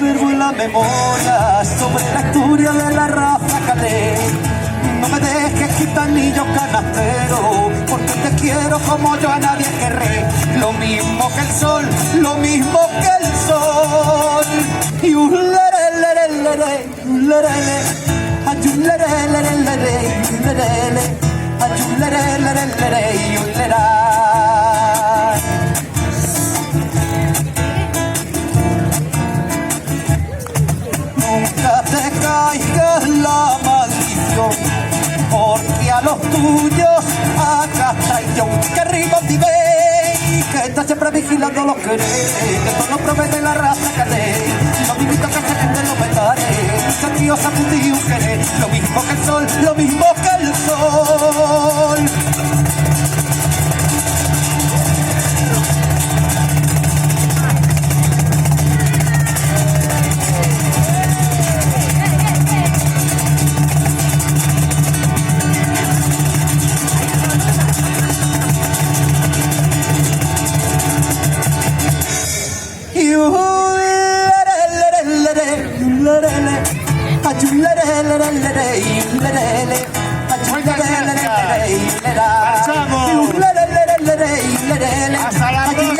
conservo en la memoria sobre la historia de la raza Calé. No me dejes gitanillo canastero, porque te quiero como yo a nadie querré. Lo mismo que el sol, lo mismo que el sol. Y ulerelelelele, ulerele, ayulerelelelele, ulerele, ayulerelelelele, ulera. Nunca te caigas la maldición, porque a los tuyos acá está yo. Que arriba te ve, que está siempre vigilando los quereres, que todo promete la raza Calé. Lo mismo que se gente lo petaré, sentido sacudido querer. Lo mismo que el sol, lo mismo que el sol. Marchamos. Hasta la próxima.